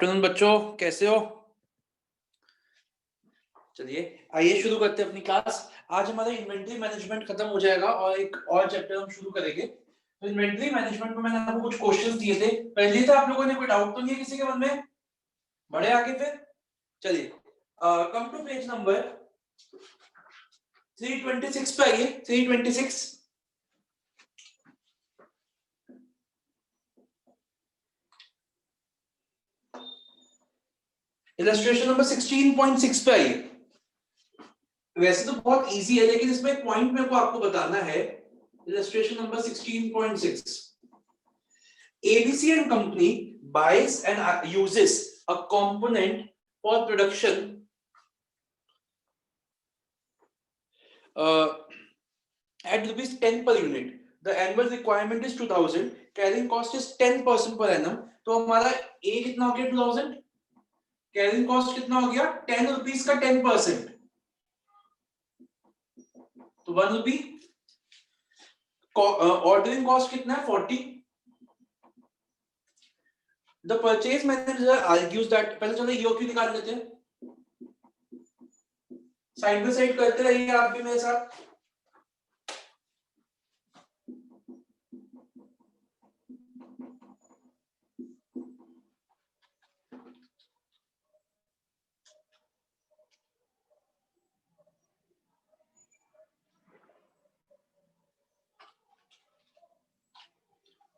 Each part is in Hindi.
आफ्टरनून बच्चों, कैसे हो? चलिए आइए शुरू करते हैं अपनी क्लास। आज हमारा इन्वेंटरी मैनेजमेंट खत्म हो जाएगा और एक और चैप्टर हम शुरू करेंगे। तो इन्वेंटरी मैनेजमेंट में मैंने आपको कुछ क्वेश्चंस दिए थे, पहले तो आप लोगों ने कोई डाउट तो नहीं है किसी के मन में? बढ़े आगे फिर। चलिए कम टू पेज नंबर 326 पे आइए। 326 इलस्ट्रेशन नंबर 16.6 पे आइए। वैसे तो बहुत इजी है, लेकिन इसमें एक पॉइंट मेरे को आपको बताना है। Illustration number 16.6, ABC and company buys and uses a component for production at rupees 10 per unit. The annual requirement is 2000. Carrying cost is 10% per annum. तो हमारा A कितना हो गया? 2000. Carrying cost कितना हो गया? 10 रुपीस का 10%, तो 1 रुपी। ऑर्डरिंग कॉस्ट कितना है? 40. The purchase manager argues that, पहले चलो EOQ निकाल लेते हैं, साइड बाय साइड करते रहिए आप भी मेरे साथ।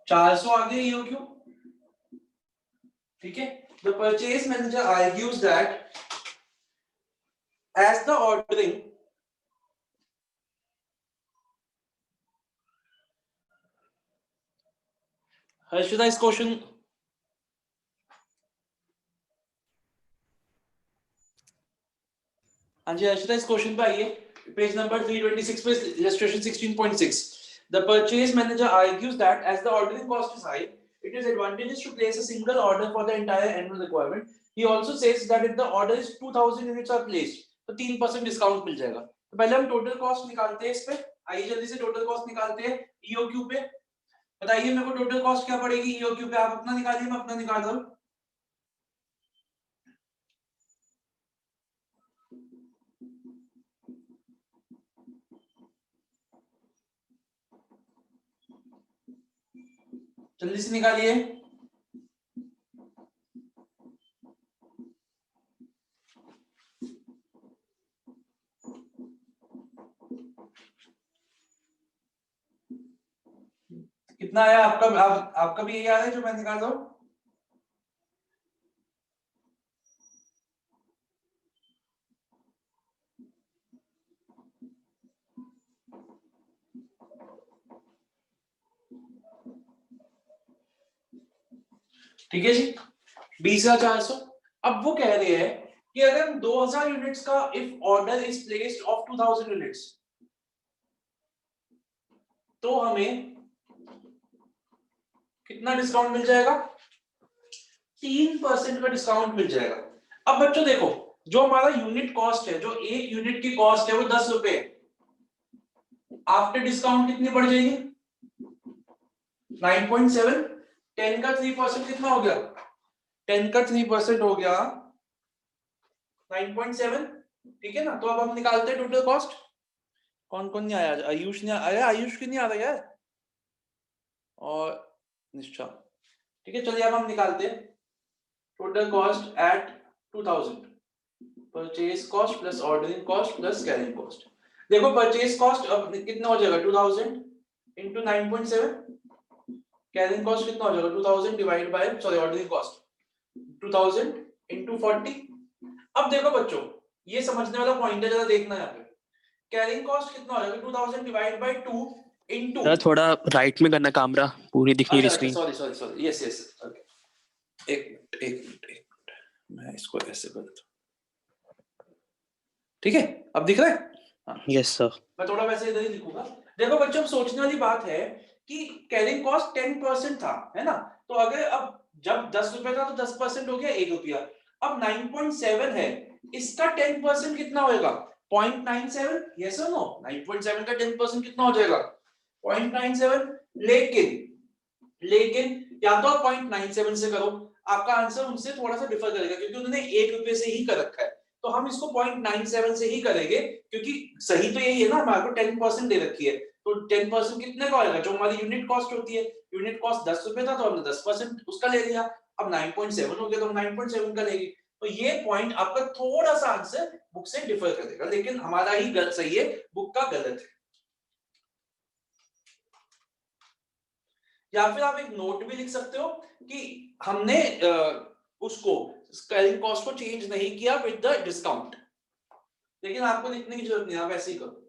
$400 आ गए EOQ, ठीक है। The purchase manager argues that as the ordering Harshita इस क्वेश्चन, हाँ जी हर्षिता इस क्वेश्चन पे आइए, पेज नंबर 326 पे, illustration 16.6। The purchase manager argues that as the ordering cost is high, it is advantageous to place a single order for the entire annual requirement. He also says that if the order is 2000 units are placed, तो 3% डिस्काउंट मिल जाएगा। तो पहले हम टोटल कॉस्ट निकालते हैं इस पे। आइए जल्दी से टोटल कॉस्ट निकालते हैं EOQ पे। बताइए मेरे को टोटल कॉस्ट क्या पड़ेगी EOQ पे? आप अपना निकालिए, मैं अपना निकाल रहा हूँ। जल्दी से निकालिए। कितना आया आपका? आपका भी यही आ रहा है जो मैं निकाल रहा हूं? ठीक है जी, 20,400। अब वो कह रहे हैं कि अगर 2000 यूनिट्स का if order is placed of 2000 units, तो हमें कितना डिस्काउंट मिल जाएगा? 3% का डिस्काउंट मिल जाएगा। अब बच्चों देखो, जो हमारा यूनिट कॉस्ट है, जो एक यूनिट की कॉस्ट है वो 10 रुपए, आफ्टर डिस्काउंट कितनी बढ़ जाएगी? 9.7। 10 का 3% कितना हो गया? 10 का 3% हो गया 9.7, ठीक है ना। तो अब हम निकालते हैं टोटल कॉस्ट। कौन कौन नहीं आया? आयुष नहीं आया? आयुष की नहीं आ रहा यार, और निश्चा, ठीक है। चलिए अब हम निकालते हैं total cost at 2000। Purchase cost plus ordering cost plus carrying cost. देखो परचेज कॉस्ट अब कितना हो जाएगा? 2000 इंटू 9.7। कैरिंग कॉस्ट कितना हो जाएगा? 2000 divide by, sorry ordering cost 2000 into 40। अब देखो बच्चों, ये समझने वाला पॉइंट है, जरा देखना यहाँ पे। कैरिंग कॉस्ट कितना हो जाएगा? 2000 डिवाइड बाय 2 इनटू, थोड़ा राइट में करना कैमरा, पूरी दिख नहीं रही स्क्रीन। सॉरी यस ओके, एक मिनट मैं इसको ऐसे कर देता हूं, ठीक है। अब दिख रहा है? Yes sir. मैं थोड़ा वैसे इधर ही लिखूंगा। देखो बच्चों, अब सोचने वाली बात है कि कैरिंग कॉस्ट 10% था, है ना। तो अगर अब जब 10 रुपए था तो 10% हो गया 1 रुपया। अब 9.7 है, इसका 10% कितना होएगा? 0.97। यस और नो? 9.7 का 10% कितना हो जाएगा? 0.97। लेकिन या तो आप 0.97 से करो, आपका आंसर उनसे थोड़ा सा डिफर करेगा क्योंकि उन्होंने 1 रुपए से ही कर रखा है, तो हम इसको 0.97 से ही करेंगे क्योंकि सही तो यही है ना, हमारे को 10% दे रखी है, तो 10% कितने का होगा, जो हमारी यूनिट कॉस्ट होती है, यूनिट कॉस्ट 10 रुपए था तो हमने 10% उसका ले लिया, अब 9.7 हो गया तो हम 9.7 का लेंगे। तो ये पॉइंट आपका थोड़ा सा आंसर बुक से डिफर करेगा, लेकिन हमारा ही गलत सही है, बुक का गलत है। या फिर आप एक नोट भी लिख सकते हो कि हमने उसको कैरिंग कॉस्ट को चेंज नहीं किया विद द डिस्काउंट, लेकिन आपको लिखने की जरूरत नहीं, आप ऐसे ही करो।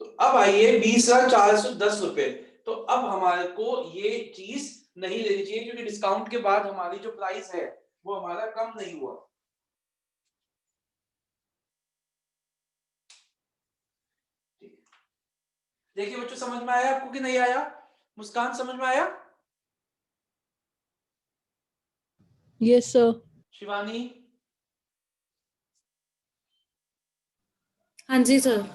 तो अब आइए 20,410 रुपए, तो अब हमारे को ये चीज नहीं लेनी चाहिए क्योंकि डिस्काउंट के बाद हमारी जो प्राइस है वो हमारा कम नहीं हुआ। देखिए बच्चों, समझ में आया आपको कि नहीं आया? मुस्कान समझ में आया? Yes sir. शिवानी? हाँ जी सर।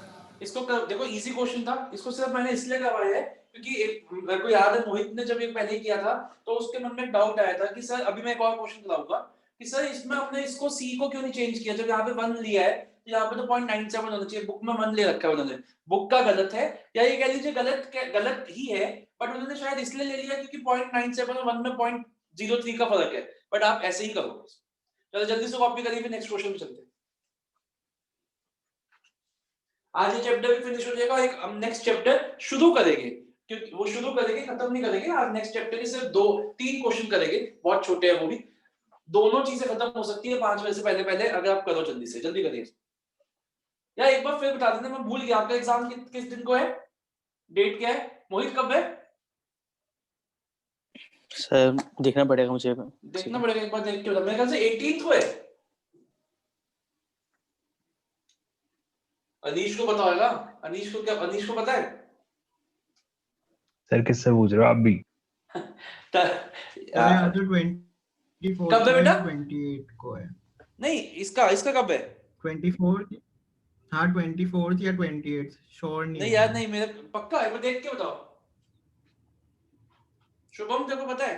इसको देखो, इजी क्वेश्चन था, इसको सिर्फ मैंने इसलिए करवाया है क्योंकि एक मेरे को याद है मोहित ने जब ये पहले किया था तो उसके मन में डाउट आया था कि सर अभी मैं एक और क्वेश्चन कराऊंगा कि सर इसमें हमने इसको सी को क्यों नहीं चेंज किया, जब यहाँ पे 1 लिया है तो यहाँ पे तो 0.97 होना चाहिए, बुक में 1 ले रखा है उन्होंने, बुक का गलत है, या ये कह लीजिए गलत ही है, बट उन्होंने शायद इसलिए ले लिया क्योंकि 0.97 और 1 में 0.03 का फर्क है, बट आप ऐसे ही करो। चलो जल्दी से कॉपी करिए, फिर नेक्स्ट क्वेश्चन पे चलते हैं। आज ये चैप्टर भी फिनिश हो जाएगा, एक हम नेक्स्ट चैप्टर शुरू करेंगे, क्योंकि वो शुरू करेंगे खत्म नहीं करेंगे, आज नेक्स्ट चैप्टर के सिर्फ 2-3 क्वेश्चन करेंगे, बहुत छोटे हैं वो भी, दोनों चीजें खत्म हो सकती है 5 बजे से पहले पहले, अगर आप करो जल्दी से, जल्दी करिए। यार एक बार फिर बता देना, मैं भूल गया, आपका एग्जाम किस दिन को है, डेट क्या है, मोहित कब है? सर देखना पड़ेगा मुझे, देखना पड़ेगा, एक बार देख के बता, मेरे ख्याल से 18 को है। अनीश को पता होगा, अनीश को क्या, अनीश को पता है? सर किससे पूछ रहे हो आप भी? यार, तो 24 कब है बेटा? 28 को है। नहीं, इसका कब है? 24, हाँ 24 या 28, श्योर नहीं नहीं है। यार, नहीं, मेरे पक्का है, मैं देख के बताओ। शुभम तेरे को पता है?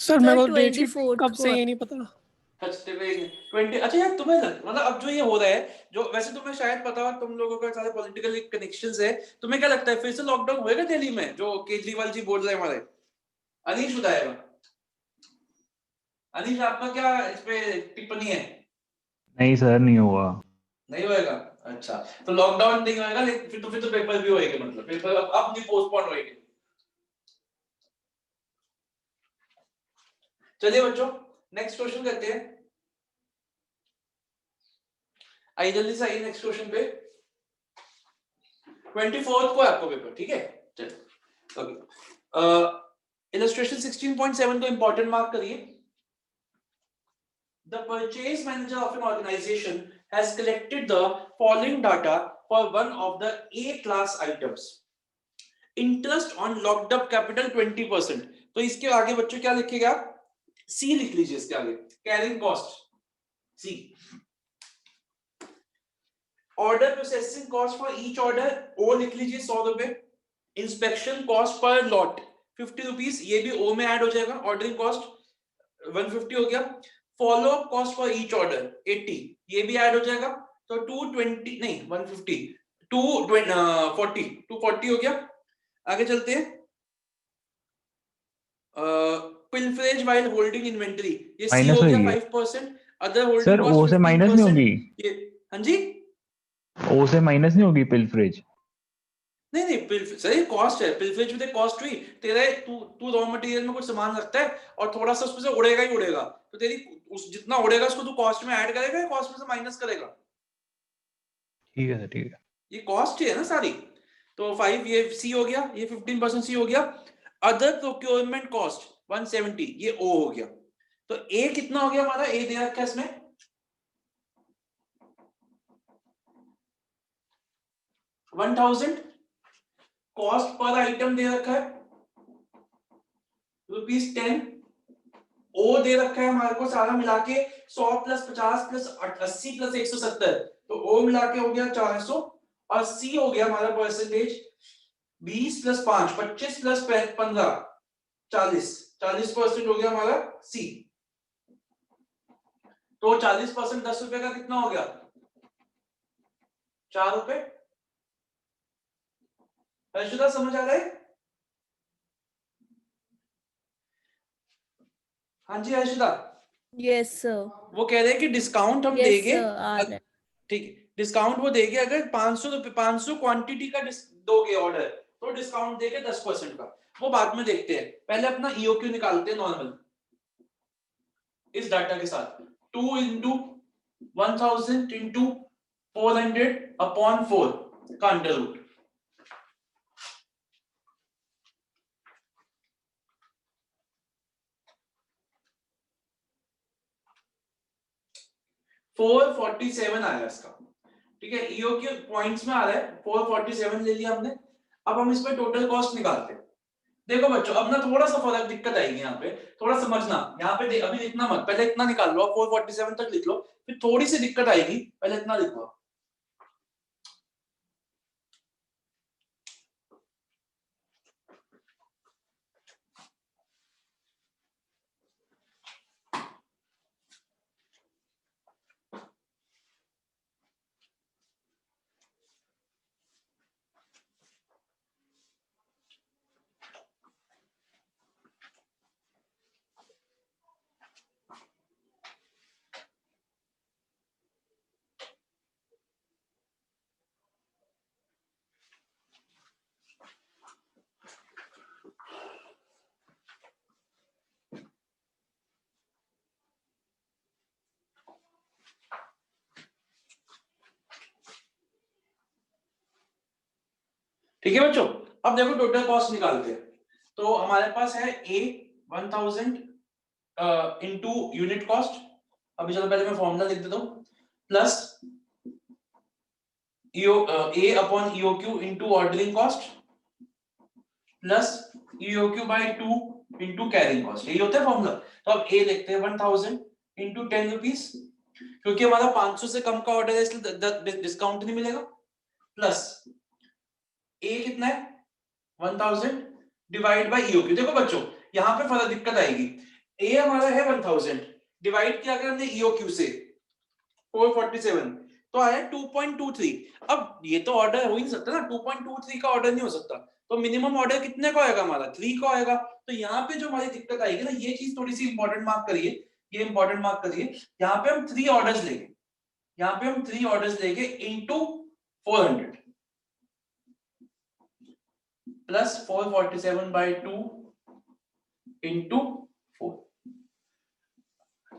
सर मैं सर, वो डेट शीट 24 कब से को ये नहीं पता। अच्छा 20, अच्छा यार तुम्हें मतलब अब जो ये हो रहा है, जो वैसे तुम्हें शायद पता हो, तुम लोगों का सारे पॉलिटिकल कनेक्शंस है, तुम्हें क्या लगता है फिर से लॉकडाउन होएगा दिल्ली में, जो केजरीवाल जी बोल रहे हैं हमारे? अनीश बताएगा। अनीश आपका क्या इस पे टिप्पणी है? नहीं सर, नहीं हुआ। नहीं होएगा? अच्छा, तो लॉकडाउन नहीं होएगा, लेकिन फिर तो पेपर भी होएगा, मतलब पेपर अब नहीं पोस्टपोन होएंगे। चलिए बच्चों, नेक्स्ट क्वेश्चन करते हैं, आइए जल्दी से आइए नेक्स्ट क्वेश्चन पे। 24 को आपको पेपर, ठीक है? चलो ओके, इलस्ट्रेशन 16.7 को इंपॉर्टेंट मार्क करिए। The purchase manager of an organization has collected the following data for one of the A class items. Interest on locked up capital 20%. तो इसके आगे बच्चों क्या लिखेगा? C लिख लीजिए इसके आगे, carrying cost C. Order processing cost for each order O लिख लीजिए 100 रुपए। Inspection cost per lot 50 rupees, ये भी O में ऐड हो जाएगा। ऑर्डरिंग कॉस्ट 150 हो गया। Follow up cost for each order 80, ये भी ऐड हो जाएगा, तो 220 नहीं 150 240 240 हो गया। आगे चलते हैं, पिल्फरेज व्हाइल होल्डिंग इन्वेंटरी, ये सी माइनस हो गया होगी 5%। अदर सर, होल्डिंग ओ कॉस्ट से माइनस नहीं 15%, होगी? ये हाँ जी, ओ से माइनस नहीं होगी पिल्फरेज? नहीं नहीं, सर ये कॉस्ट है, पिल्फरेज में कॉस्ट हुई तेरा, तू रॉ मटेरियल में कुछ सामान रखता है और थोड़ा सा उसमें से उड़ेगा ही उड़ेगा, तो तेरी उस जितना उड़ेगा उसको तू कॉस्ट में ऐड करेगा या कॉस्ट में से माइनस करेगा? ठीक है सर, ठीक है। ये कॉस्ट ही है ना सारी, तो 5 ये सी हो गया, ये 15% सी हो गया। अदर प्रोक्योरमेंट कॉस्ट 170, ये ओ हो गया। तो ए कितना हो गया हमारा? ए दे रखा है इसमें 1000, कॉस्ट पर आइटम दे रखा है ₹10, ओ दे रखा है हमारे को सारा मिला के 100 प्लस 50 प्लस 80 प्लस 170, तो ओ मिला के हो गया 400 और सी हो गया हमारा परसेंटेज 20 प्लस 5 25 प्लस 15 40% हो गया हमारा सी। तो 40% 10 रुपए का कितना हो गया? 4 रुपए। अर्षिता समझ आ रहा है? हाँ जी अर्षिता, Yes, sir. वो कह रहे हैं कि डिस्काउंट हम Yes, देंगे। sir. आ रहा है। ठीक है, डिस्काउंट वो देंगे अगर 500 रुपए 500 क्वांटिटी का दोगे ऑर्डर, तो डिस्काउंट देंगे 10% का। वो बाद में देखते हैं, पहले अपना ईओक्यू निकालते हैं नॉर्मल इस डाटा के साथ। 2 इंटू 1000 इंटू 400 अपॉन 4 का अंडर रूट। $447 आया इसका। ठीक है, ईओक्यू पॉइंट्स में आ रहा है, 447 ले लिया हमने। अब हम इस पे टोटल कॉस्ट निकालते हैं। देखो बच्चों, अब ना थोड़ा सा फर्क दिक्कत आएगी यहाँ पे, थोड़ा समझना। यहाँ पे अभी लिखना मत, पहले इतना निकाल लो, 447 तक लिख लो, फिर थोड़ी सी दिक्कत आएगी, पहले इतना लिखो। ठीक है बच्चों, अब देखो टोटल कॉस्ट निकालते हैं। तो हमारे पास है ए 1000 इनटू यूनिट कॉस्ट। अभी चलो पहले मैं फॉर्मूला लिख देता हूं, plus A upon EOQ into ordering cost plus EOQ by 2 into carrying cost. यही होता है फॉर्मूला। तो अब ए लिखते हैं 1000 इनटू 10 रुपीस, क्योंकि हमारा 500 से कम का ऑर्डर है इसलिए डिस्काउंट नहीं मिलेगा, प्लस ए कितना है 1000 डिवाइड बाय ईओक्यू। देखो बच्चों, यहां पे फर्क दिक्कत आएगी। ए हमारा है 1000, डिवाइड किया अगर हमने ईओक्यू से 447, तो आया 2.23। अब ये तो ऑर्डर हो ही नहीं सकता ना, 2.23 का ऑर्डर नहीं हो सकता, तो मिनिमम ऑर्डर कितने का आएगा हमारा? 3 का आएगा। तो यहाँ पे जो हमारी दिक्कत आएगी ना, ये चीज थोड़ी सी इंपॉर्टेंट मार्क करिए, ये इंपॉर्टेंट मार्क करिए। यहाँ पे हम 3 ऑर्डर्स लेंगे, यहाँ पे हम 3 ऑर्डर्स लेंगे इनटू 400 प्लस 447 बाय 2 इंटू 4।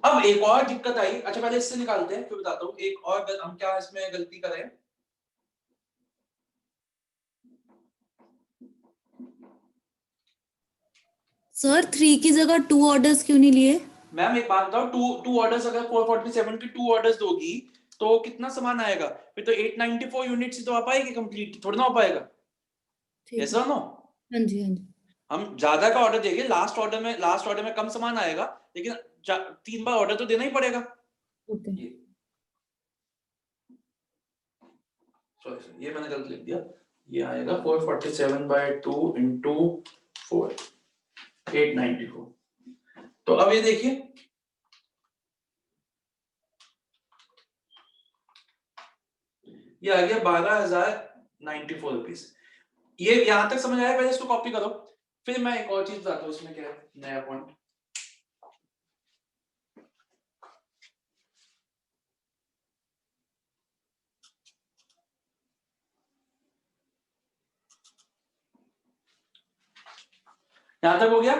अब एक और दिक्कत आई। अच्छा पहले इससे निकालते हैं, फिर बताता हूँ एक और हम क्या इसमें गलती कर रहे हैं। सर 3 की जगह 2 ऑर्डर्स क्यों नहीं लिए? मैम एक बात बताओ, टू ऑर्डर्स अगर 447 के 2 ऑर्डर्स दोगी तो कितना सामान आएगा? फिर तो 894 यूनिट से तो आ पाएगी कंप्लीट, थोड़ा ना हो पाएगा। ऐसा नो? हाँ जी हाँ जी। हम ज्यादा का ऑर्डर देंगे, लास्ट ऑर्डर में कम सामान आएगा, लेकिन 3 बार ऑर्डर तो देना ही पड़ेगा। ओके। सॉरी ये मैंने गलत लिख दिया। ये आएगा 447 बाय 2 इंटू 4, 894। तो अब ये देखिए, ये आ गया 12,094 रुपीज। ये यहां तक समझ आया? पहले इसको कॉपी करो, फिर मैं एक और चीज बताता हूँ इसमें क्या है नया पॉइंट। यहां तक हो गया?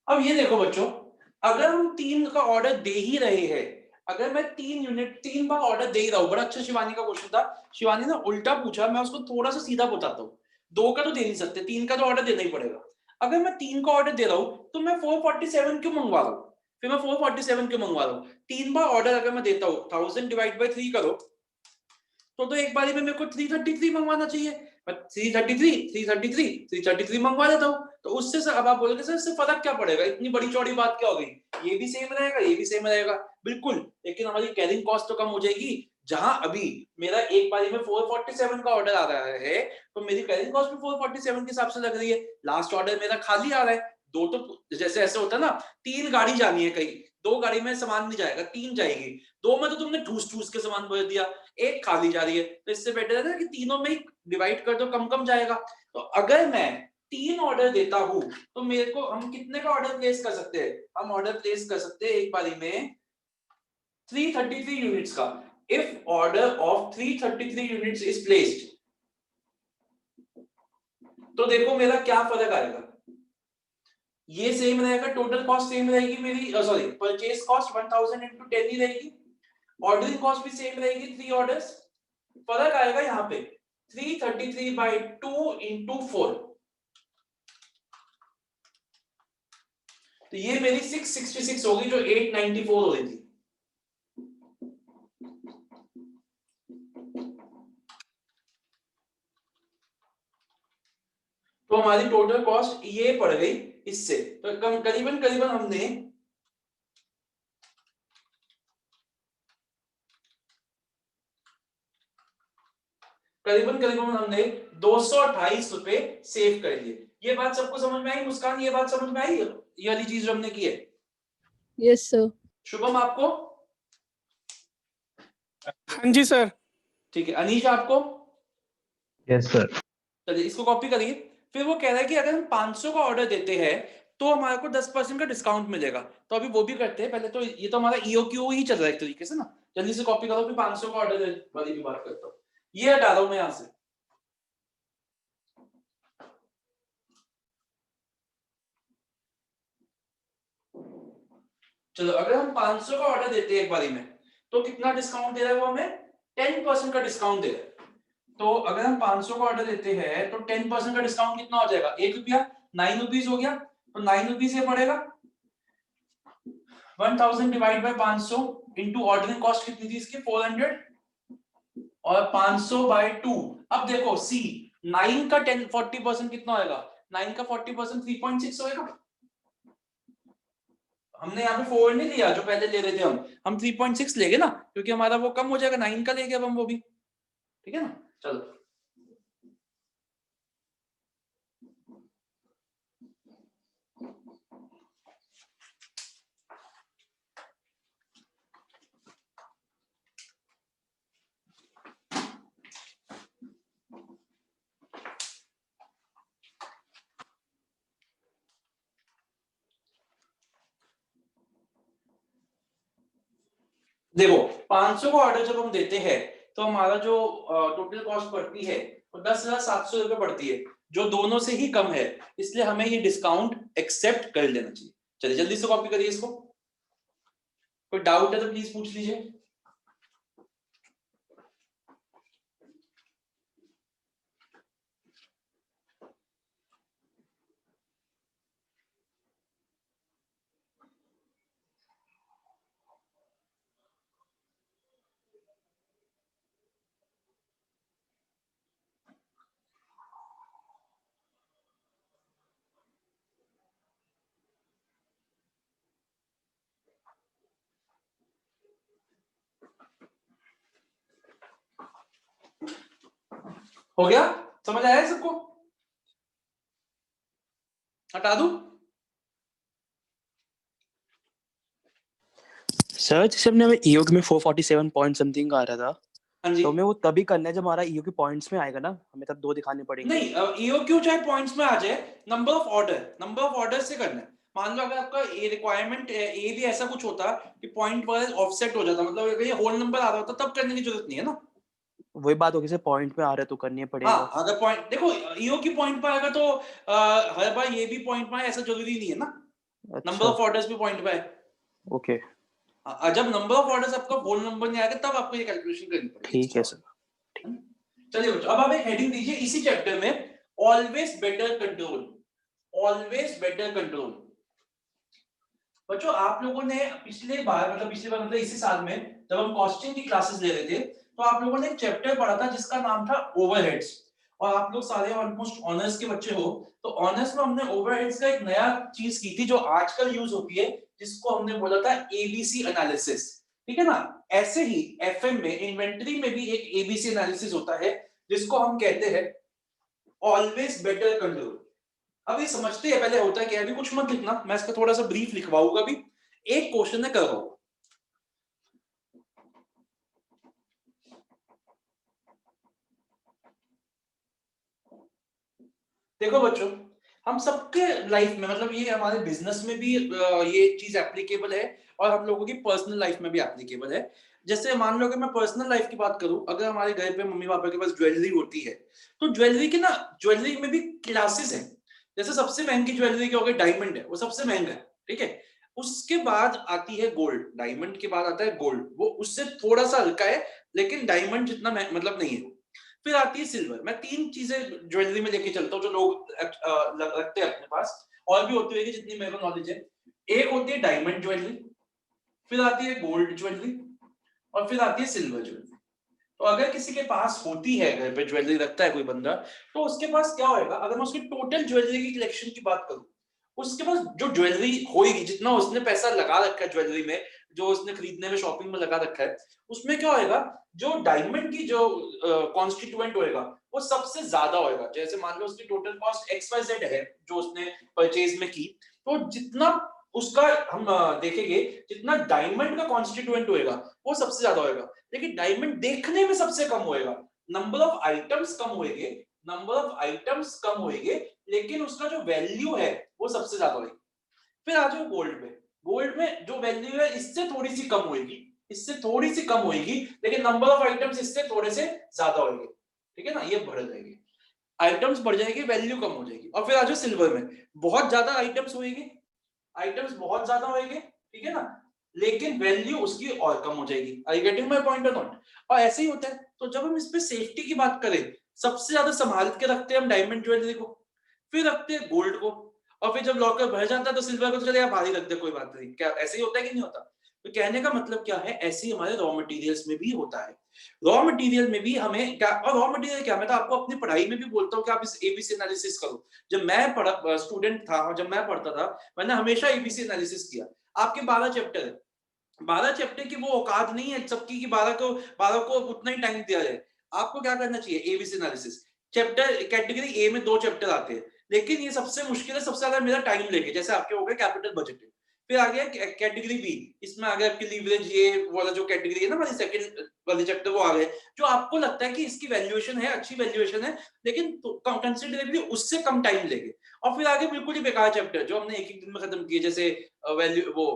अब ये देखो बच्चों, अगर हम 3 का ऑर्डर दे ही रहे हैं, अगर मैं 3 यूनिट 3 बार ऑर्डर दे ही रहा हूं। बड़ा अच्छा शिवानी का क्वेश्चन था, शिवानी ने उल्टा पूछा, मैं उसको थोड़ा सा सीधा बताता हूँ। 2 का तो दे नहीं सकते, 3 का तो ऑर्डर देना ही पड़ेगा। अगर मैं 3 का ऑर्डर दे रहा हूं तो मैं 447 क्यों मंगवा रहा हूं? फिर मैं 447 क्यों मंगवा रहा हूं? 3 बार ऑर्डर अगर मैं देता हूं, 1000 डिवाइड बाय 3 करो, तो एक बारी में मेरे को 333 मंगवाना चाहिए। बट 333 मंगवा देता हूँ, तो उससे सर अब आप बोलोगे सर इससे फर्क क्या पड़ेगा, इतनी बड़ी चौड़ी बात क्या हो गई, ये भी सेम रहेगा ये भी सेम रहेगा, बिल्कुल, लेकिन हमारी कैरिंग कॉस्ट तो कम हो जाएगी। जहां अभी मेरा एक बारी में 447 का ऑर्डर आ रहा है, तो मेरी कैरिंग कॉस्ट भी 447 के हिसाब से लग रही है। लास्ट ऑर्डर मेरा खाली आ रहा है, दो तो जैसे ऐसे होता है ना, 3 गाड़ी जानी है कहीं, 2 गाड़ी में सामान नहीं जाएगा, 3 जाएगी, 2 में तो तुमने ठूस ठूस के सामान भर दिया, 1 खाली जा रही है, तो इससे बेटर है ना कि तीनों में ही डिवाइड कर दो, कम कम जाएगा। तो अगर मैं 3 ऑर्डर देता हूं तो मेरे को, हम कितने का ऑर्डर प्लेस कर सकते हैं, हम ऑर्डर प्लेस कर सकते हैं एक बारी में 333 यूनिट्स का। If order of 333 units is placed, तो देखो मेरा क्या फर्क आएगा, ये सेम रहेगा, टोटल कॉस्ट सेम रहेगी मेरी, सॉरी परचेज कॉस्ट 1000 into 10 ही रहेगी, ऑर्डरिंग कॉस्ट भी सेम रहेगी 3 ऑर्डर्स, फर्क आएगा यहाँ पे 333/2 into 4, तो ये मेरी 666 होगी जो 894 हो रही थी। तो हमारी टोटल कॉस्ट ये पड़ गई इससे, तो करीबन करीबन हमने करीबन हमने 228 रुपए सेव कर लिए। ये बात सबको समझ में आई मुस्कान, ये बात समझ में आई, ये वाली चीज जो हमने की है? Yes, sir. शुभम आपको? हाँ जी सर। ठीक है, अनीश आपको? Yes sir. चलिए इसको कॉपी करिए। फिर वो कह रहा है कि अगर हम 500 का ऑर्डर देते हैं तो हमारे को 10% का डिस्काउंट मिलेगा, तो अभी वो भी करते हैं। पहले तो ये तो हमारा ईओक्यू ही चल रहा है एक तरीके से ना, जल्दी से कॉपी करो, फिर 500 का ऑर्डर वाली भी बात करता हूँ। ये हटा रहा हूं मैं यहां से, चलो अगर हम 500 का ऑर्डर देते हैं एक बारी में तो कितना डिस्काउंट दे रहा है वो हमें? 10% का डिस्काउंट दे रहा है। तो अगर हम 500 का ऑर्डर देते हैं तो 10% का डिस्काउंट कितना हो जाएगा? 1 रुपया, 9 रुपीज हो गया, तो 9 रुपीज से पड़ेगा 1000 divide by 500 into ordering cost कितनी थी इसकी? 400 और 500/2। अब देखो सी 9 का 40% कितना होएगा? 9 का 40% 3.6 होएगा। हमने यहाँ पे 4 नहीं लिया जो पहले ले रहे थे हम 3.6 लेंगे ना, क्योंकि हमारा वो कम हो जाएगा, 9 का लेंगे अब हम वो भी, ठीक है ना। चलो देखो 500 का ऑर्डर जब हम देते हैं तो हमारा जो टोटल कॉस्ट पड़ती है वो 10,700 रुपए पड़ती है, जो दोनों से ही कम है, इसलिए हमें ये डिस्काउंट एक्सेप्ट कर लेना चाहिए। चलिए जल्दी से कॉपी करिए इसको, कोई डाउट है तो प्लीज पूछ लीजिए। हो गया, समझ आया है सबको? हटा दूं? सर जैसे हमने हमें ईओक्यू में 447 पॉइंट समथिंग आ रहा था, हाँ जी। तो हमें वो तभी करना है जब हमारा ईओक्यू पॉइंट्स में आएगा ना, हमें तब 2 दिखाने पड़ेंगे। नहीं, ईओक्यू चाहे पॉइंट्स में आ जाए, नंबर ऑफ ऑर्डर से करना है। मान लो अगर आपका ए रिक्वायरमेंट ए भी ऐसा कुछ होता कि पॉइंट वाइज ऑफसेट हो जाता, मतलब अगर ये होल नंबर आ रहा होता तब करने की जरूरत नहीं है ना। वही बात होगी सर, पॉइंट में आ रहा है तो करनी पड़ेगा। हाँ, अगर पॉइंट देखो ईओक्यू पॉइंट पर आएगा तो हर बार ये भी पॉइंट में आए ऐसा जरूरी नहीं है ना। नंबर ऑफ ऑर्डर्स भी पॉइंट पे आए। ओके, जब नंबर ऑफ ऑर्डर्स आपका होल नंबर नहीं आएगा तब आपको ये कैलकुलेशन करनी पड़ेगी। ठीक है सर। चलिए बच्चों, अब आप एक हेडिंग दीजिए इसी चैप्टर में, always better control. Always better control. बच्चों आप लोगों ने पिछले बार मतलब इसी साल में जब हम कॉस्टिंग की क्लासेस ले रहे थे तो आप लोगों ने एक चैप्टर पढ़ा था जिसका नाम था ओवरहेड्स। और आप लोग सारे ऑलमोस्ट ऑनर्स के बच्चे हो, तो ऑनर्स में हमने ओवरहेड्स का एक नया चीज की थी जो आजकल यूज होती है, जिसको हमने बोला था एबीसी एनालिसिस, ठीक है ना। ऐसे ही एफएम में इन्वेंटरी में भी एक एबीसी एनालिसिस होता है जिसको हम कहते हैं ऑलवेज बेटर कंट्रोल। अभी समझते हैं पहले होता है क्या, अभी कुछ मत लिखना, मैं इसका थोड़ा सा ब्रीफ लिखवाऊंगा भी, एक क्वेश्चन है करवाऊंगा। देखो बच्चों, हम सबके लाइफ में, मतलब ये हमारे बिजनेस में भी ये चीज एप्लीकेबल है और हम लोगों की पर्सनल लाइफ में भी एप्लीकेबल है। जैसे मान लो कि मैं पर्सनल लाइफ की बात करूं, अगर हमारे घर पे मम्मी पापा के पास ज्वेलरी होती है, तो ज्वेलरी के ना, ज्वेलरी में भी क्लासेस हैं। जैसे सबसे महंगी ज्वेलरी क्या हो गई, डायमंड है, वो सबसे महंगा है, ठीक है। उसके बाद आती है गोल्ड, डायमंड के बाद आता है गोल्ड, वो उससे थोड़ा सा हल्का है लेकिन डायमंड जितना मतलब नहीं है। फिर आती है सिल्वर। मैं 3 चीजें ज्वेलरी में लेके चलता हूँ जो लोग रखते हैं अपने पास, और भी होती है जितनी मेरे को नॉलेज है। एक होती है डायमंड ज्वेलरी, फिर आती है गोल्ड ज्वेलरी, और फिर आती है सिल्वर ज्वेलरी। तो अगर किसी के पास होती है, घर पे ज्वेलरी रखता है कोई बंदा, तो उसके पास क्या होएगा, अगर मैं उसकी टोटल ज्वेलरी की कलेक्शन की बात करूं, उसके पास जो ज्वेलरी होएगी, जितना उसने पैसा लगा रखा है ज्वेलरी में, जो उसने खरीदने में, शॉपिंग में लगा रखा है, उसमें क्या होएगा, जो डायमंड की जो कॉन्स्टिट्यूएंट होएगा वो सबसे ज्यादा होएगा। जैसे मान लो उसकी टोटल कॉस्ट XYZ है जो उसने परचेज में की, तो जितना उसका हम देखेंगे, जितना डायमंड का कॉन्स्टिट्यूएंट होएगा वो सबसे ज्यादा होएगा, लेकिन डायमंड देखने में सबसे कम होएगा। नंबर ऑफ आइटम्स कम होएंगे, नंबर ऑफ आइटम्स कम होएंगे, लेकिन उसका जो वैल्यू है वो सबसे ज्यादा होएगी। फिर आ जाओ गोल्ड में। गोल्ड में जो वैल्यू है इससे थोड़ी सी कम होएगी, इससे थोड़ी सी कम होएगी, लेकिन नंबर ऑफ आइटम्स इससे थोड़े से ज्यादा होंगे, ठीक है ना, ये बढ़ जाएगी, आइटम्स बढ़ जाएगी, वैल्यू कम हो जाएगी। और फिर आ जाओ सिल्वर में, बहुत ज्यादा आइटम्स होएगी, आइटम्स बहुत ज्यादा होएंगे, ठीक है ना, लेकिन वैल्यू उसकी और कम हो जाएगी। आई गेटिंग माय पॉइंट और नॉट? और ऐसे ही होता है। तो जब हम इस पे सेफ्टी की बात करें, सबसे ज्यादा संभाल के रखते हैं हम डायमंड ज्वेलरी को, फिर रखते हैं गोल्ड को, और फिर जब लॉकर भर जाता है तो सिल्वर को तो चले बाहर ही रख दे, कोई बात नहीं। क्या ऐसे ही होता है कि नहीं होता? तो कहने का मतलब क्या है, ऐसे ही हमारे रॉ मटेरियल्स में भी होता है। रॉ मटेरियल में भी हमें क्या, और रॉ मटेरियल क्या, मैं तो आपको अपनी पढ़ाई में भी बोलता हूँ कि आप इस एबीसी एनालिसिस करो। जब मैं स्टूडेंट था और जब मैं पढ़ता था, मैंने हमेशा एबीसी एनालिसिस किया। आपके 12 चैप्टर है, 12 चैप्टर की वो औकात नहीं है सबकी कि 12 को उतना ही टाइम दिया जाए। आपको क्या करना चाहिए, ABC analysis. Chapter category A में 2 चैप्टर आते हैं, लेकिन ये सबसे मुश्किल है, सबसे ज्यादा मेरा टाइम लेके। जैसे आपके हो गए कैपिटल बजटिंग, फिर आ गया कैटेगरी बी, इसमें आ गया आपकी लीवरेज, ये वाला जो कैटेगरी है ना हमारी सेकंड वाले चैप्टर, वो आ गए, जो आपको लगता है कि इसकी वैल्यूएशन है, अच्छी वैल्यूएशन है, लेकिन कंसिडरेबली उससे कम टाइम लेंगे। और फिर आगे बिल्कुल ही बेकार चैप्टर जो हमने एक दिन में खत्म किए, जैसे वैल्यू वो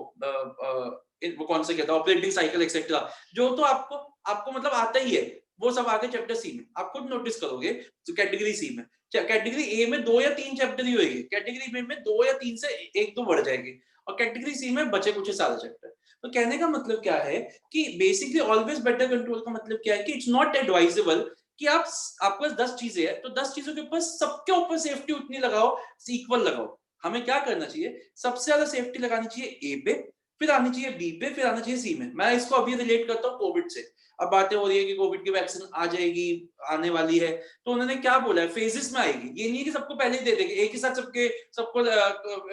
कौन सा कहता है, ऑपरेटिंग साइकिल एक्सेट्रा, जो तो आपको आपको मतलब आता ही है, वो सब आगे चैप्टर सी में आप खुद नोटिस करोगे। तो कैटेगरी सी में, कैटेगरी ए में 2 या 3 चैप्टर ही होंगे, कैटेगरी बी में 2 या 3 से 1-2 बढ़ जाएंगे, और कैटेगरी सी में बचे कुछ सारे चैप्टर। तो कहने का मतलब क्या है कि बेसिकली ऑलवेज बेटर कंट्रोल का मतलब क्या है कि इट्स नॉट एडवाइजेबल कि आपके पास 10 चीजें हैं तो 10 चीजों के ऊपर सबके ऊपर सेफ्टी उतनी लगाओ, इक्वल लगाओ। हमें क्या करना चाहिए, सबसे ज्यादा सेफ्टी लगानी चाहिए ए पे, फिर आनी चाहिए बी पे, फिर आना चाहिए सी में। मैं इसको अभी रिलेट करता हूँ कोविड से। अब बातें हो रही है कि कोविड की वैक्सीन आ जाएगी, आने वाली है, तो उन्होंने क्या बोला है, फेजेस में आएगी। ये नहीं है कि सबको पहले ही दे देंगे, एक ही साथ सबको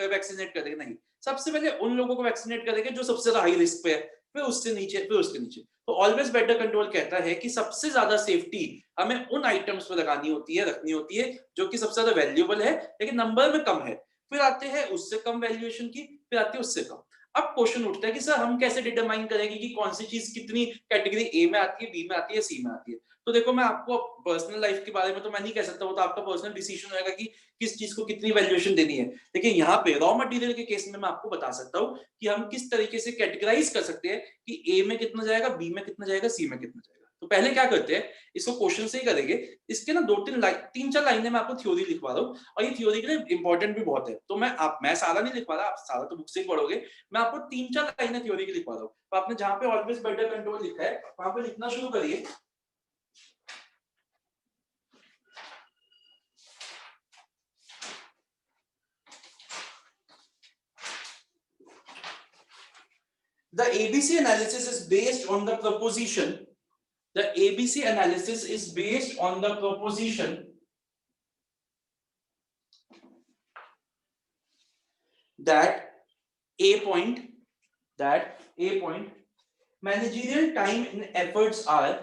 वैक्सीनेट कर देंगे, नहीं। सबसे पहले उन लोगों को वैक्सीनेट करेंगे जो सबसे ज्यादा हाई रिस्क पे है, फिर उससे नीचे, फिर उसके नीचे। तो ऑलवेज बेटर कंट्रोल कहता है कि सबसे ज्यादा सेफ्टी हमें उन आइटम्स पे लगानी होती है, रखनी होती है जो कि सबसे ज्यादा वैल्यूएबल है लेकिन नंबर में कम है। फिर आते हैं उससे कम वैल्यूएशन की, फिर आती है उससे कम। अब क्वेश्चन उठता है कि सर हम कैसे डिटरमाइन करेंगे कि कौन सी चीज कितनी कैटेगरी ए में आती है, बी में आती है, सी में आती है। तो देखो, मैं आपको पर्सनल लाइफ के बारे में तो मैं नहीं कह सकता, वो तो आपका पर्सनल डिसीजन होगा कि किस चीज को कितनी वैल्यूएशन देनी है। लेकिन यहाँ पे रॉ मटेरियल के केस में मैं आपको बता सकता हूँ कि हम किस तरीके से कैटेगराइज कर सकते हैं कि ए में कितना जाएगा, बी में कितना जाएगा, सी में कितना जाएगा। तो पहले क्या करते हैं, इसको क्वेश्चन से ही करेंगे। इसके ना 3-4 लाइनें मैं आपको थ्योरी लिखवा रहा हूँ, और ये थ्योरी के लिए इंपॉर्टेंट भी बहुत है। तो मैं सारा नहीं लिखवा रहा, आप सारा तो बुक से ही पढ़ोगे। मैं आपको 3-4 लाइनें थ्योरी की लिखवा रहा हूँ। तो आपने जहां पे ऑलवेज बेटर कंट्रोल लिखा है वहां पे लिखना शुरू करिए। The ABC analysis is based on the proposition. The ABC analysis is based on the proposition that A point managerial time and efforts are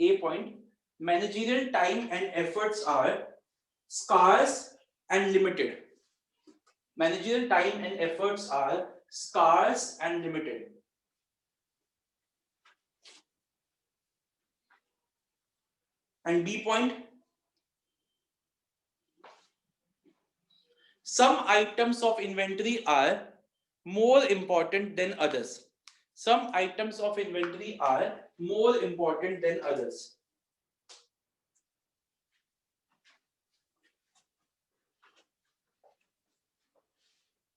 A point managerial time and efforts are scarce and limited. Managerial time and efforts are scarce and limited. And B point, some items of inventory are more important than others. Some items of inventory are more important than others.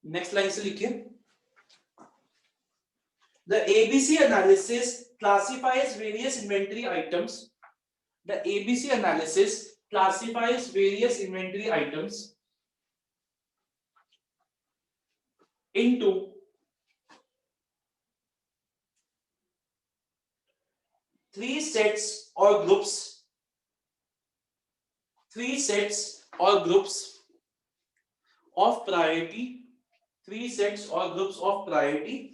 Next line से लिखिए. The ABC analysis classifies various inventory items. The ABC analysis classifies various inventory items into three sets or groups of priority, three sets or groups of priority,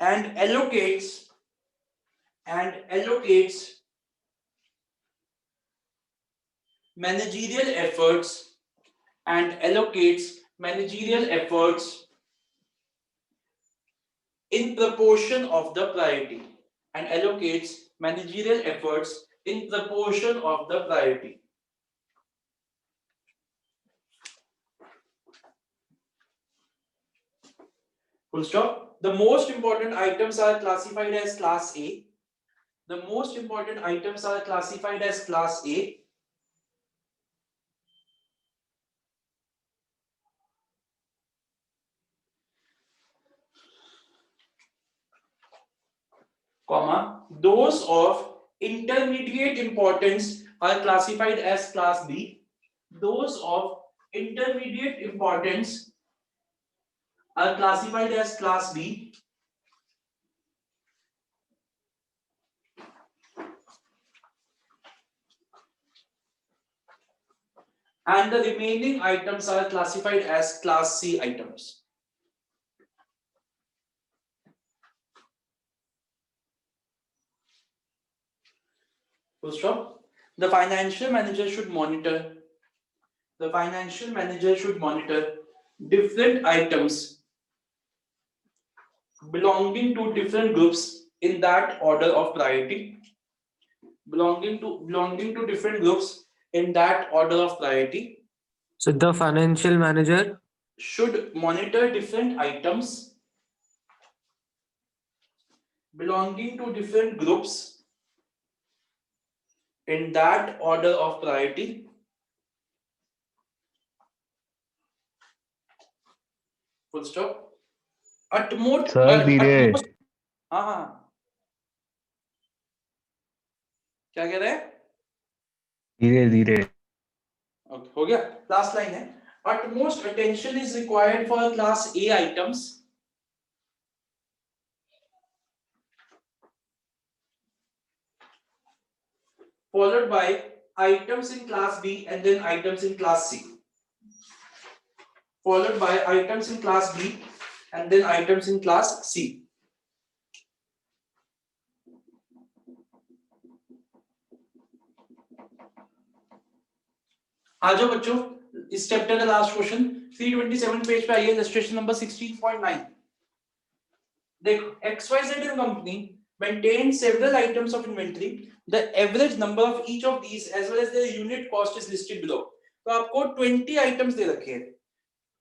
and allocates managerial efforts in proportion of the priority, and allocates managerial efforts in proportion of the priority. Full stop. The most important items are classified as class A. The most important items are classified as class A. Comma, those of intermediate importance are classified as class B. Those of intermediate importance are classified as class B. And the remaining items are classified as class C items. Full stop. The financial manager should monitor different items belonging to different groups in that order of priority. Belonging to different groups in that order of priority. So the financial manager should monitor different items belonging to different groups in that order of priority. Full stop. Sir, धीरे. हाँ क्या कह रहे हैं? धीरे. Okay, हो गया. Last line है. Utmost attention is required for class A items. Followed by items in class B and then items in class C. Followed by items in class B and then items in class C. आ जाओ बच्चों, इस चैप्टर का लास्ट क्वेश्चन 327 पेज पे आइए, इलस्ट्रेशन नंबर 16.9. देखो, XYZ company maintains several items of inventory. The average number of each of these as well as their unit cost is listed below. तो आपको 20 आइटम्स दे रखे हैं,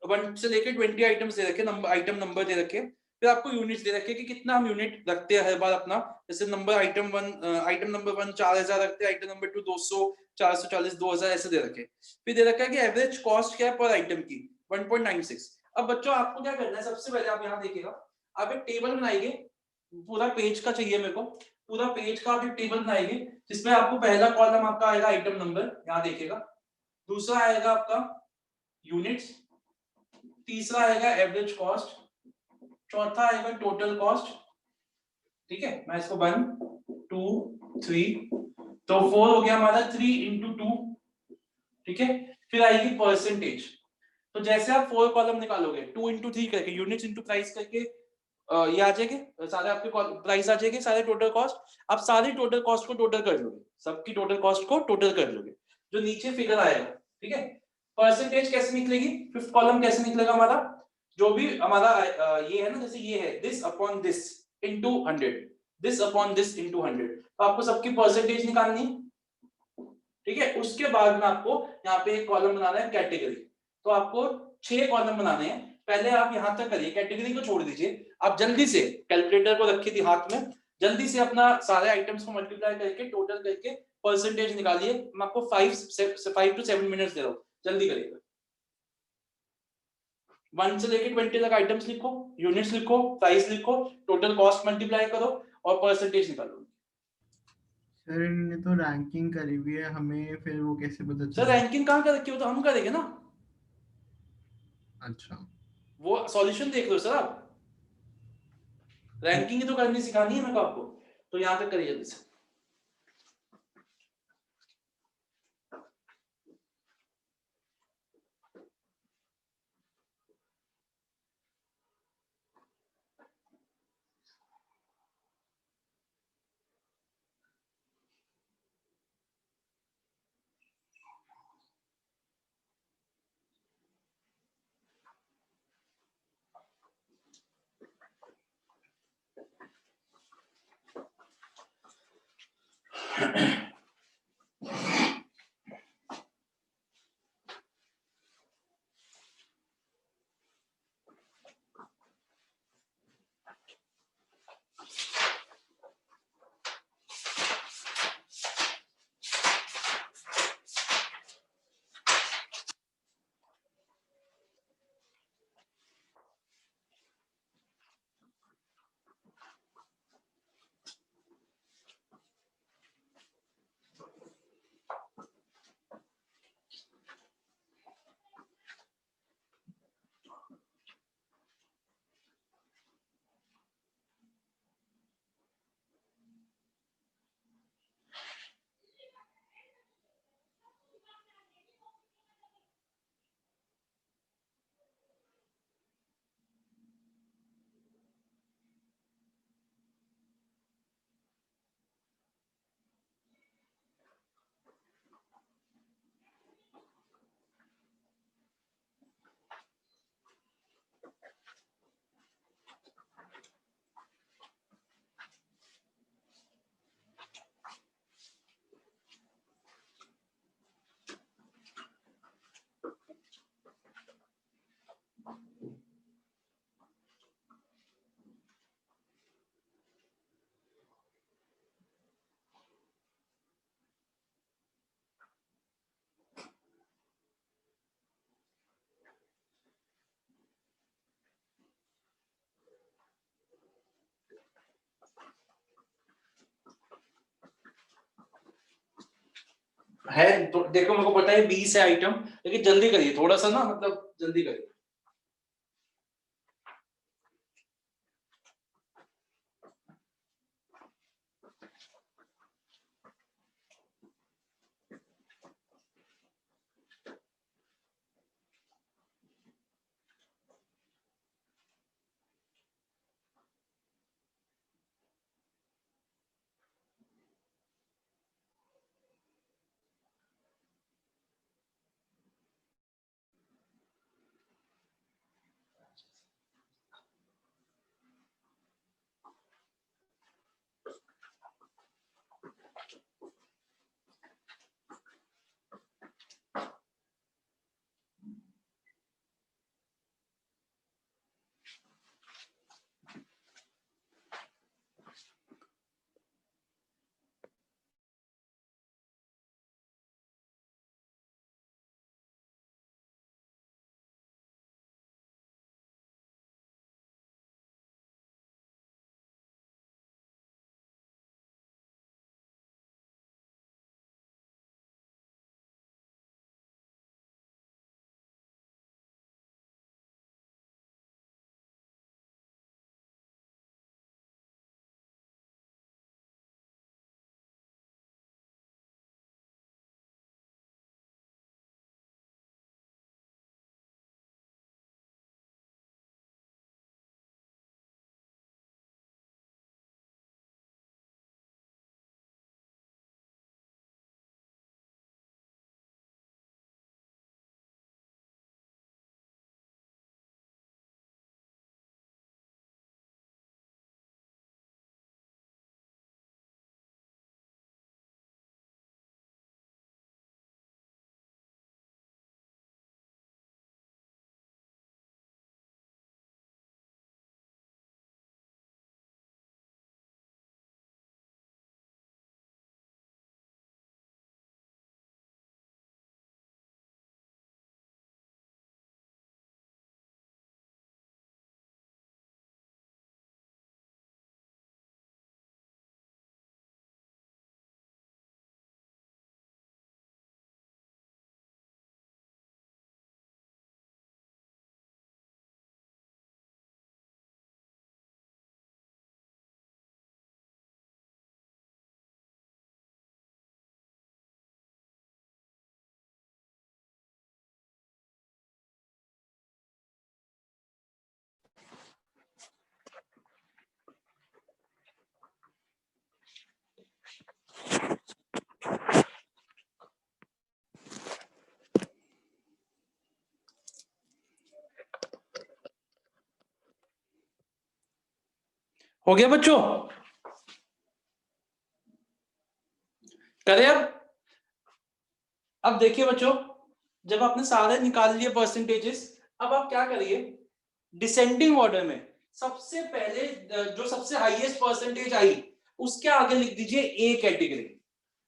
1 से लेकर 20 आइटम्स दे रखे, नंबर आइटम नंबर दे रखे, फिर आपको यूनिट्स दे रखे कि कितना हम यूनिट रखते हैं हर बार अपना. जैसे नंबर आइटम नंबर 1 4000 रखते हैं, आइटम नंबर 2 200 440 2000 ऐसे दे रखे. फिर दे रखा है कि एवरेज कॉस्ट क्या है पर आइटम की 1.96. अब बच्चों आपको क्या करना है, सबसे पहले आप यहाँ देखिएगा, आप एक टेबल बनाएंगे, पूरा पेज का चाहिए मेरे को, पूरा पेज का आप एक टेबल बनाएंगे जिसमें आपको पहला कॉलम आपका आएगा आइटम नंबर, यहाँ देखिएगा, दूसरा आएगा आपका यूनिट्स, तीसरा आएगा एवरेज कॉस्ट, चौथा आएगा टोटल कॉस्ट. ठीक है, मैं इसको 1 2 3 तो 4 हो गया हमारा 3 into 2, ठीक है। फिर आएगी परसेंटेज। तो जैसे आप 4 कॉलम निकालोगे 2 into 3 करके, यूनिट्स इंटू प्राइस करके, ये आ जाएंगे सारे आपके प्राइस आ जाएंगे, सारे टोटल कॉस्ट। आप सारी टोटल कॉस्ट को टोटल कर लोगे, सबकी टोटल कॉस्ट को टोटल कर लोगे, जो नीचे फिगर आएगा, ठीक है। परसेंटेज कैसे निकलेगी, फिफ्थ कॉलम कैसे निकलेगा हमारा, जो भी हमारा ये है ना, जैसे ये है this upon this into 100, this upon this into 100, तो आपको सबकी परसेंटेज निकालनी, ठीक है। उसके बाद में आपको यहाँ पे एक कॉलम बनाना है कैटेगरी, तो आपको 6 कॉलम बनाने हैं। पहले आप यहां तक करिए, कैटेगरी को छोड़ दीजिए, आप जल्दी से कैलकुलेटर को रखिए थी हाथ में, जल्दी से अपना सारे आइटम्स को मल्टीप्लाई करके टोटल करके परसेंटेज निकालिए। मैं आपको 5 to 7 मिनट्स दे रहा हूं, जल्दी करिएगा। 1 से लेके 20 तक आइटम्स लिखो, यूनिट्स लिखो, प्राइस लिखो, टोटल कॉस्ट मल्टीप्लाई करो और परसेंटेज निकालो। सर इन्होंने तो रैंकिंग करी हुई है, हमें फिर वो कैसे पता सर चले? रैंकिंग कहाँ कर रखी हो, तो हम करेंगे ना, अच्छा वो सॉल्यूशन देख लो सर आप, रैंकिंग ही तो करनी सिखानी है मेरे को आपको, तो यहां तक करिए जल्दी से। है तो देखो, मेरे को पता है 20 है आइटम, लेकिन जल्दी करिए थोड़ा सा ना, मतलब जल्दी करिए। हो गया बच्चों? करें अब देखिए बच्चों, जब आपने सारे निकाल लिए परसेंटेजेस, अब आप क्या करिए, डिसेंडिंग ऑर्डर में सबसे पहले जो सबसे हाईएस्ट परसेंटेज आई उसके आगे लिख दीजिए ए कैटेगरी।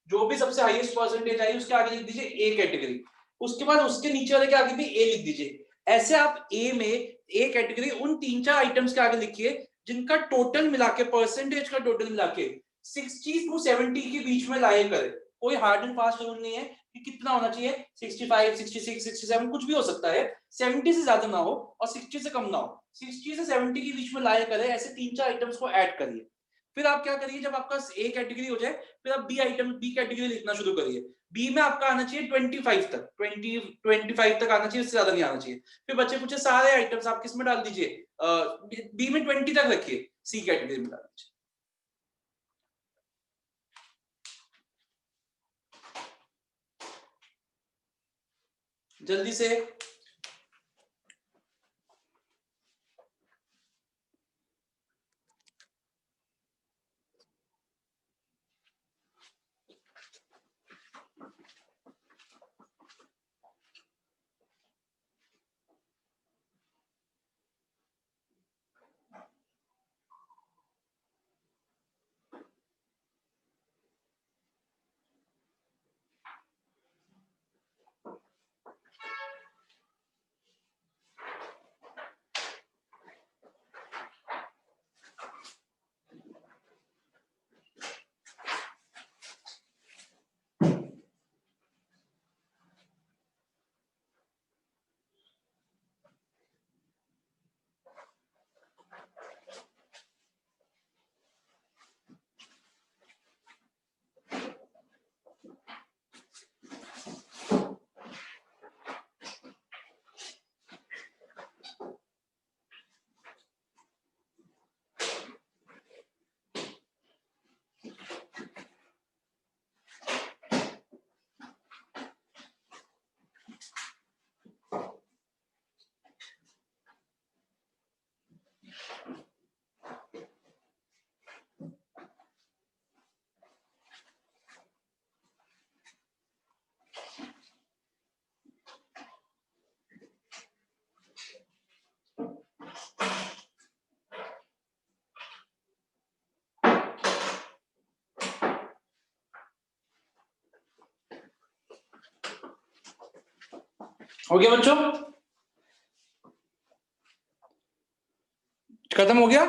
जो भी सबसे हाईएस्ट परसेंटेज आई उसके आगे लिख दीजिए ए कैटेगरी। उसके बाद उसके नीचे वाले के आगे भी ए लिख दीजिए। ऐसे आप ए में ए कैटेगरी उन 3-4 आइटम्स के आगे लिखिए जिनका टोटल मिला के, परसेंटेज का टोटल मिला के 60 to 70 के बीच में लाए करे। कोई हार्ड एंड फास्ट रूल नहीं है कि कितना होना चाहिए, 65, 66, 67 कुछ भी हो सकता है, 70 से ज्यादा ना हो और 60 से कम ना हो, 60 से 70 के बीच में लाए करे। ऐसे 3-4 आइटम्स को ऐड करिए। फिर आप क्या करिए, जब आपका ए कैटेगरी हो जाए फिर आप बी कैटेगरी लिखना शुरू करिए। बी में आपका आना चाहिए 25 तक, 25 तक आना चाहिए, उससे ज्यादा नहीं आना चाहिए। फिर बच्चे पूछे सारे आइटम्स आप किस में डाल दीजिए, बी में 20 तक रखिए, सी कैटेगरी में डाल दीजिए। जल्दी से हो गया बच्चों, खत्म हो गया?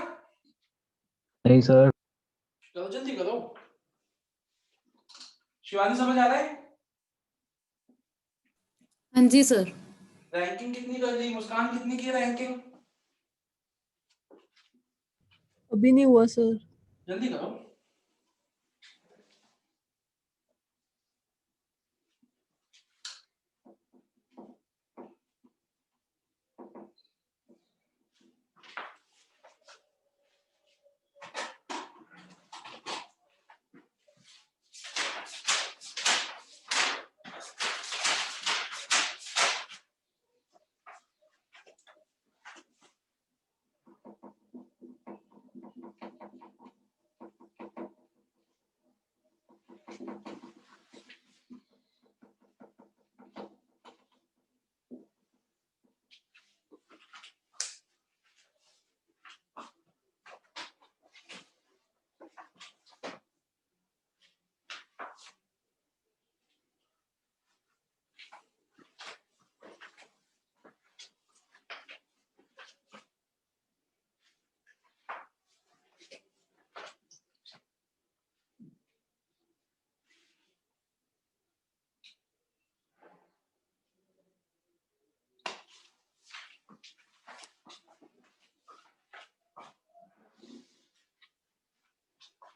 नहीं सर। चलो जल्दी करो। शिवानी समझ आ रहा है? हाँ जी सर। रैंकिंग कितनी कर ली? मुस्कान कितनी की रैंकिंग? अभी नहीं हुआ सर। जल्दी करो।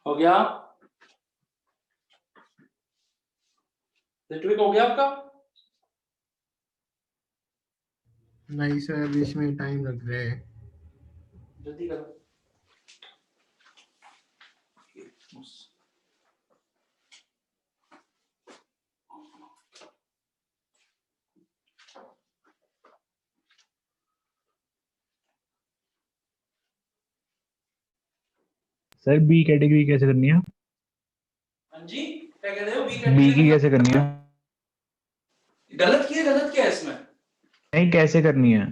हो गया? ऋत्विक हो गया आपका? नहीं सर, अभी इसमें टाइम लग रहा है। जल्दी करो। सर बी कैटेगरी कैसे करनी है? हाँ जी, क्या कह रहे हो? बी की कैसे करनी है? गलत किया है इसमें। नहीं, कैसे करनी है?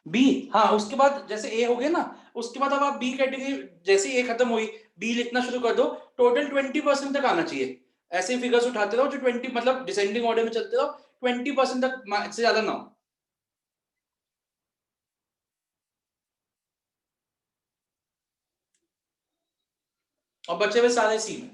बी, हाँ, उसके बाद जैसे ए हो गया ना, उसके बाद अब आप बी कैटेगरी, जैसे ए खत्म हुई, बी लिखना शुरू कर दो। टोटल 20% तक आना चाहिए। ऐसे फिगर्स उठाते रहो जो 20, मतलब डिसेंडिंग ऑर्डर में चलते रहो, 20% तक, से ज्यादा ना हो। और बचे हुए सारे सी में।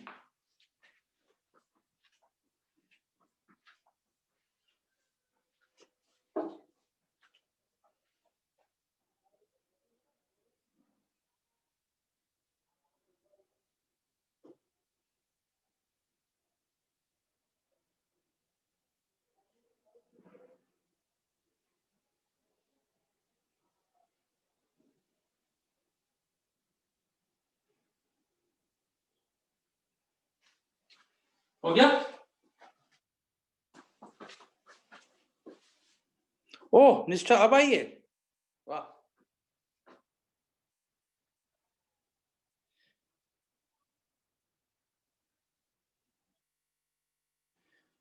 हो गया? ओह निष्ठा अब आई है, वाह।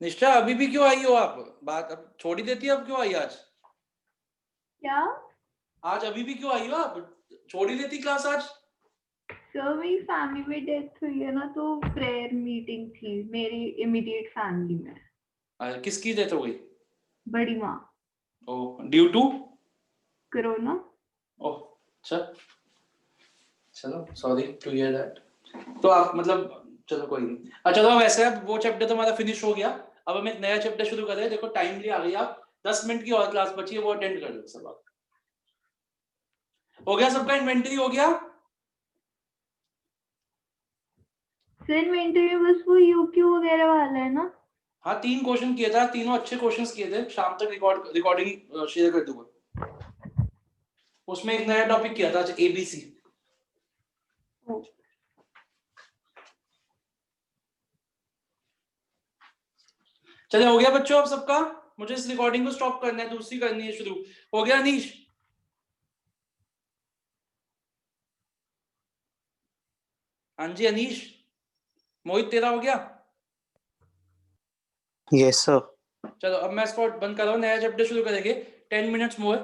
निष्ठा अभी भी क्यों आई हो आप? बात अब छोड़ ही देती है, अब क्यों आई आज? क्या? आज अभी भी क्यों आई हो आप? छोड़ ही देती क्लास आज। सर मेरी फैमिली में डेथ हुई है ना, तो प्रेयर मीटिंग थी मेरी इमीडिएट फैमिली में। किसकी डेथ हो गई? बड़ी माँ। ओह, ड्यू टू कोरोना। ओह अच्छा, चलो सॉरी टू हियर दैट। तो आप मतलब, चलो कोई नहीं। अच्छा, तो वैसे अब वो चैप्टर तो हमारा फिनिश हो गया। अब हम एक नया चैप्टर शुरू कर रहे हैं। देखो टाइमली आ गई आप, 10 मिनट की और क्लास बची है, वो अटेंड कर लो सब आप। हो गया सबका? इन्वेंटरी हो गया? सर इन्वेंटरी में बस वो यूक्यू वगैरह वाला है ना? हाँ, 3 क्वेश्चन किए थे, तीनों अच्छे क्वेश्चंस किए थे। शाम तक रिकॉर्डिंग शेयर कर दूंगा। उसमें एक नया टॉपिक किया था, एबीसी। चलिए, हो गया बच्चों अब सबका? मुझे इस रिकॉर्डिंग को स्टॉप करना है, दूसरी करनी है शुरू। हो गया अनीश? हाँ जी अनीश। मोहित तेरा हो गया? Yes sir. चलो अब मैं इसको बंद कर रहा हूँ, नया चैप्टर शुरू करेंगे। 10 मिनट्स मोर।